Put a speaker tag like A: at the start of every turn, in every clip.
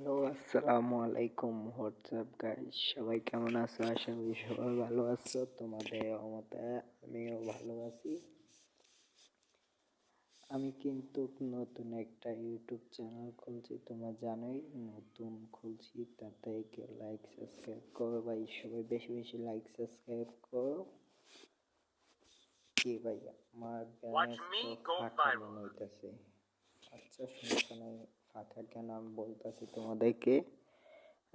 A: Hello, আসসালামু আলাইকুম। WhatsApp guys, সবাই কেমন আছো? আশা করি সবাই ভালো আছো। তোমাদের রহমতে আমিও ভালো আছি। আমি কিন্তু নতুন একটা ইউটিউব চ্যানেল খুলছি, তোমরা জানোই নতুন খুলছি। তাতে কেউ লাইক সাবস্ক্রাইব করো ভাই, সবাই বেশি বেশি লাইক সাবস্ক্রাইব করো। কি ভাই, আমার ব্যালেন্স তো ফাঁকা মনে হইতেছে। আচ্ছা, সমস্যা নাই, ফাঁকা কেন আমি বলতেছি তোমাদেরকে।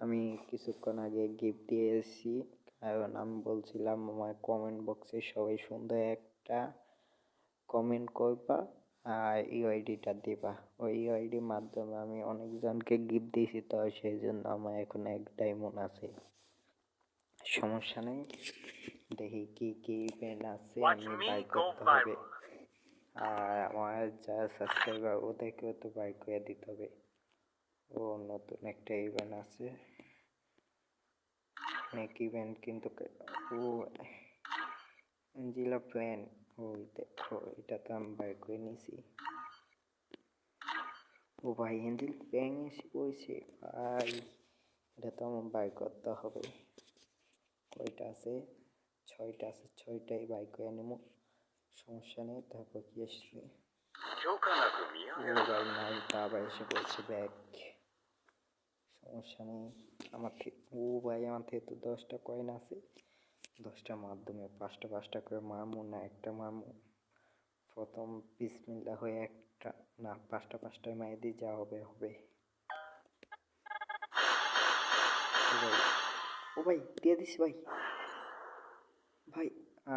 A: আমি কিছুক্ষণ আগে গিফট দিয়ে এসেছি, কারণ আমি বলছিলাম আমার কমেন্ট বক্সে সবাই সুন্দর একটা কমেন্ট করবা আর ইউআইডিটা দিবা। ওই ইউআইডির মাধ্যমে আমি অনেকজনকে গিফট দিয়েছি, তো সেই জন্য আমার এখন 1 ডায়মন্ড আছে। সমস্যা নেই, দেখি কি কি ইভেন্ট আছে আমি বাই করতে হবে। আর আমার যারা সাবস্ক্রাইবার ওদেরকেও তো বাই করে দিতে হবে। ও নতুন একটা ইভেন্ট আছে, অনেক ইভেন্ট কিন্তু। ও এঞ্জেলা প্ল্যান, ওই দেখো এটা তো আমি বাই করে নিয়েছি। ও ভাই, এঞ্জেল প্ল্যান হয়েছে ভাই, এটা তো আমার বাই করতে হবে। কয়টা আছে? 6টা আছে, 6টাই বাই করে নেবো, সমস্যা নেই। তারপর কি আসছে? ও ভাই নাইটা আবার এসে পড়ছে ব্যাগ, সমস্যা নেই। আমার থেকে ও ভাই, আমার থেকে তো 10টা কয়েন আছে, 10টার মাধ্যমে 5টা করে মারমু না একটা মারমু। প্রথম বিসমিল্লাহ হয়ে একটা না 5টায় মাইর দিয়ে যা হবে হবে। ও ভাই দিয়ে দিস ভাই, ভাই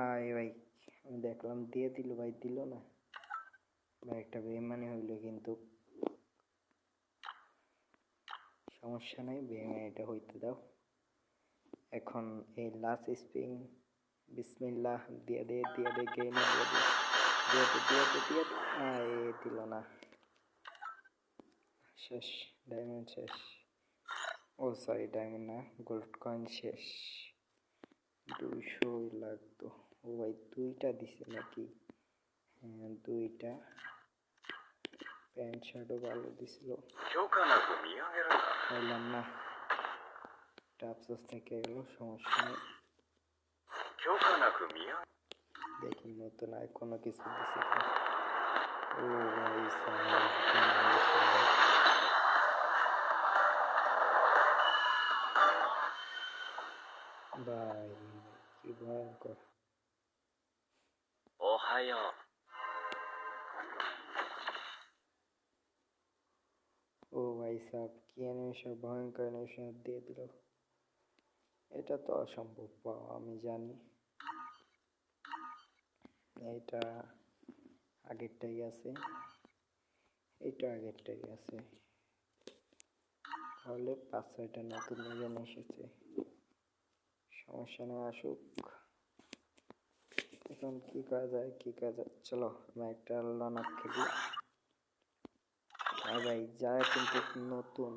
A: আয় ভাই, আমি দেখলাম দিয়ে দিল ভাই, দিল না ভাই, একটা বেইমানি হইলো কিন্তু। সমস্যা নাই, বেইমানিটা হইতে দাও। এখন এই লাস্ট স্পিং, বিসমিল্লাহ দিয়ে দে গেইমে দিয়ে দে। আয় দিল না, শেষ, ডায়মন্ড শেষ। ও সরি, ডায়মন্ড না, গোল্ড কয়েন শেষ। 200 লাগতো। ও ভাই 2টা দিছে নাকি? হ্যাঁ 2টা। প্যান্ট শার্টও ভালো দিছিল, পাইলাম না, টাপসস থেকে এলো, সমস্যা নেই। দেখি নতুন আর কোনো কিছু দিছে কিনা। ও ভাই ভাই, কি ভয়ঙ্কর। ও ভাই সাহেব, কি অ্যানিমেশন, ভয়ঙ্কর অ্যানিমেশন দিয়ে দিল। এটা তো অসম্ভব পাওয়া, আমি জানি। এটা আগেরটাই আছে, এইটা আগেরটাই আছে, তাহলে 5-6টা নতুন ইভেন্ট এসেছে। সমস্যা নেই, আসুক। এখন কি করা যায়, চলো আমরা একটা লনাপ খেলি। আর ভাই যারা কিন্তু নতুন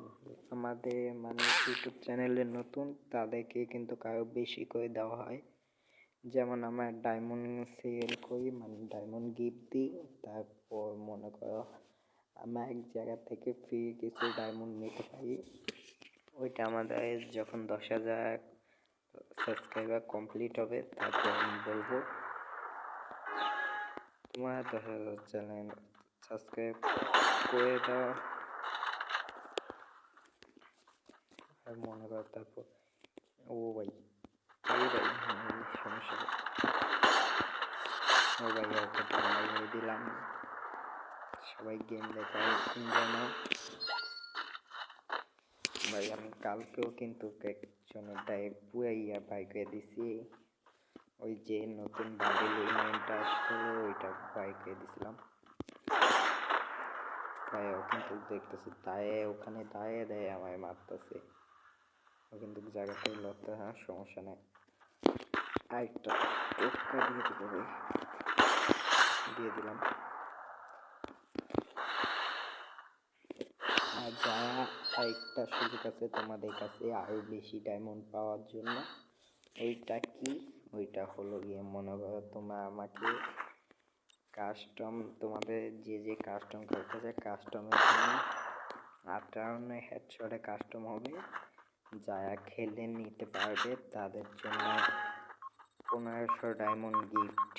A: আমাদের মানে ইউটিউব চ্যানেলে নতুন, তাদেরকে কিন্তু কারো বেশি করে দেওয়া হয়। যেমন আমরা ডায়মন্ড সেল করি, মানে ডায়মন্ড গিফট দিই। তারপর মনে করো আমরা এক জায়গা থেকে ফ্রি কিছু ডায়মন্ড নিতে পারি। ওইটা আমাদের যখন 10,000 সাবস্ক্রাইবার কমপ্লিট হবে, তারপর আমি বলবো তোমার 10,000 চ্যানেল সাবস্ক্রাইব করে দাও। আর মনে করো তারপর ও ভাই, সমস্যা। ও ভাই ওকে বানিয়ে দিলাম, সবাই গেম দেখায় যেন। ভাই আমি কালকেও কিন্তু একজনের পুয়াইয়া বাইক দিছি, ওই যে নতুন বান্ডিল ইভেন্টটা আসছিল ওইটা বাইক দিছিলাম। ভাই ও কিন্তু দেখতেছি ওখানে দাঁড়িয়ে আমায় মারতেছে, ও কিন্তু জায়গাটাই লড়তে। হ্যাঁ সমস্যা নেই, আরেকটা টোক্কা দিয়ে দিতে ভাই, দিয়ে দিলাম। আর যারা আরেকটা সুযোগ আছে তোমাদের কাছে আরো বেশি ডায়মন্ড পাওয়ার জন্য, ওইটা কি, ওইটা হলো গিয়ে মনে করো তোমরা আমাকে কাস্টম, তোমাদের যে কাস্টম করতে চায় কাস্টমের জন্য 8 রাউন্ডে হেডশটে কাস্টম হবে, যারা খেলে নিতে পারবে তাদের জন্য 1500 ডায়মন্ড গিফট।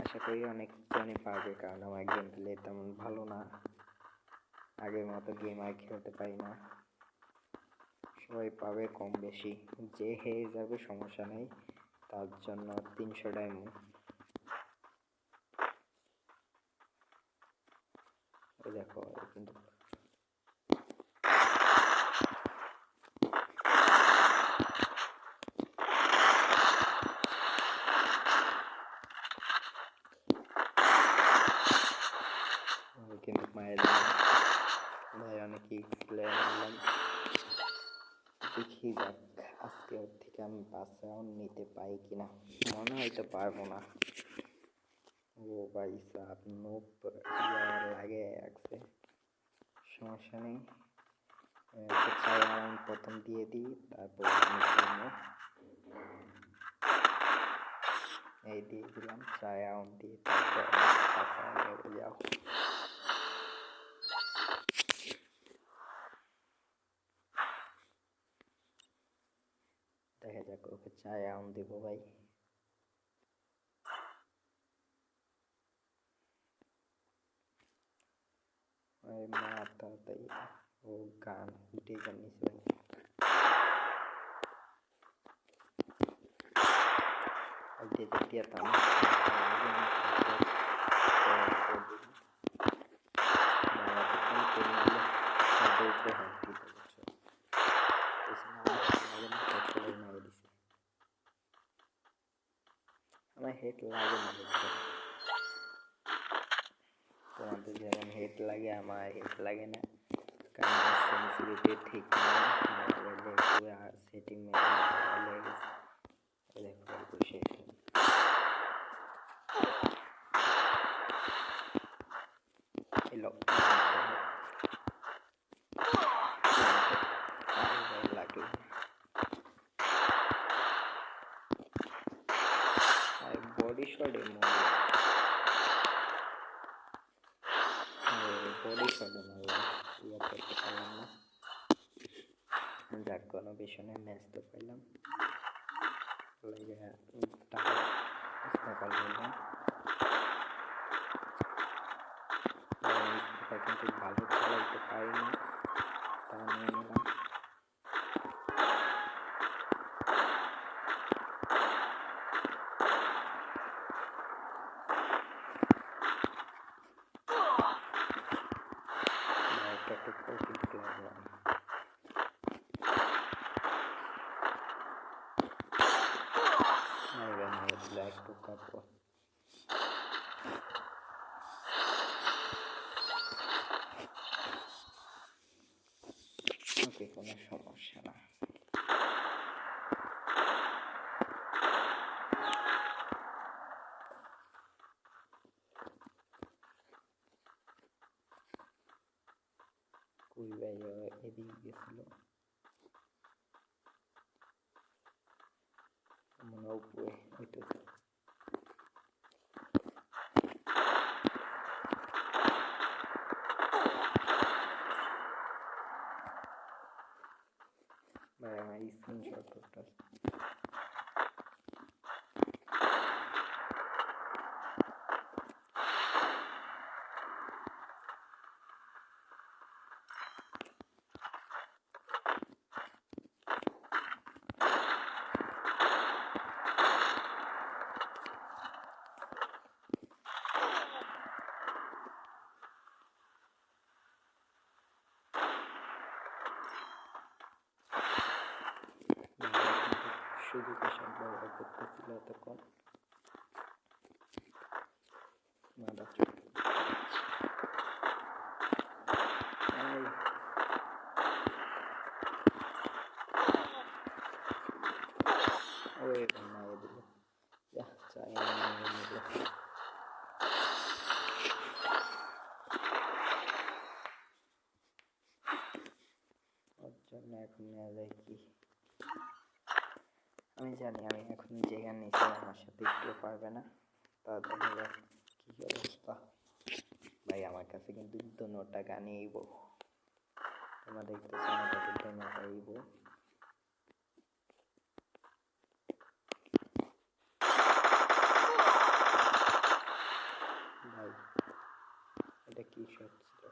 A: আশা করি অনেকজনই পারবে, কারণ আমার গেম প্লে তেমন ভালো না, আগের মতো গেম আর খেলতে পারি না। সবাই পাবে কম বেশি, যে হেরে যাবে সমস্যা নেই, তার জন্য 300 ডায়মন্ড। দেখো কিন্তু কিন্তু মায়ের ভাই অনেকেই প্লেয়ার নিলাম, দেখি যাক আজকে ওর থেকে আমি 5 রাউন্ড নিতে পাই কিনা। মনে হয়তো পারবো না। ও ভাই সাপ নোপ লাগে রাখছে, সমস্যা নেই। 4 রাউন্ড প্রথম দিয়ে দিই, তারপর এই দিয়ে দিলাম 4 রাউন্ড দিয়ে, তারপর 5 রাউন্ডে যাও। দেখা যাক, ওকে 4 রাউন্ড দেবো ভাই। তাড়াতাড়ি ও গান উঠে গান নিছে ভাই। আমার হেড লাগে না, তোমাদের যেমন হেড লাগে আমার হেড লাগে না, কারণ সেন্সিটিভিটি ঠিক নেই, মোবাইলে পুরো সেটিং লেগে গেছে। দেখো বসে এলো লাগলো, বডি শটে বডি শটে ইয়া করতে পারলাম না। যাক, কোনো বিষয় নেই, ম্যাচ তো পাইলাম। টাকা স্ন্যাপার বললাম, কিন্তু ভালো চালাইতে পারিনি, তা নিয়ে নিলাম। ওকে, কোনো সমস্যা না। কই ভাই এদিকে গেছিল, মনে উপরে ওইটা ভাই, আমার স্ক্রিনশট করতে সুযোগ আসার ব্যবহার করতেছিল এতক্ষণ। ওই মারিয়ে দিল, চাই ওর জন্য এখন নেওয়া যায় কি, আমি জানি আমি এখন যেখানে নিচ্ছি আমার সাথে একটু পারবে না, তা দেখা যাক কি অবস্থা। ভাই আমার কাছে কিন্তু 2 টাকা নিয়েইব, তোমরা দেখতেছো না, তাকে ধরে পাইব। ভাই এটা কি শট ছিল?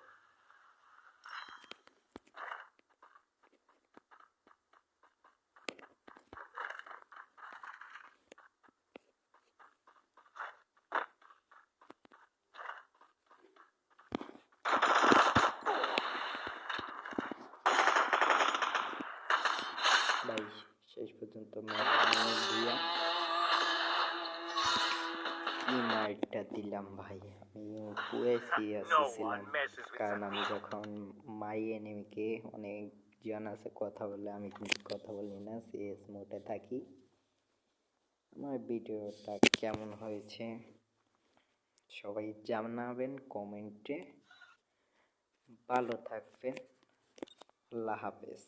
A: ভাই শেষ পর্যন্ত ম্যাচ দিয়া কি মাইরটা দিলাম ভাই, আমি পুরো সিরিয়াস ছিলাম। কারণ আমি যখন মাই এনিমিকে অনেক জন আছে কথা বলে, আমি কিন্তু কথা বলি না, সিএস মোডে থাকি। আমার ভিডিওটা কেমন হয়েছে সবাই জানাবেন কমেন্টে। ভালো থাকবেন, আল্লাহ হাফেজ।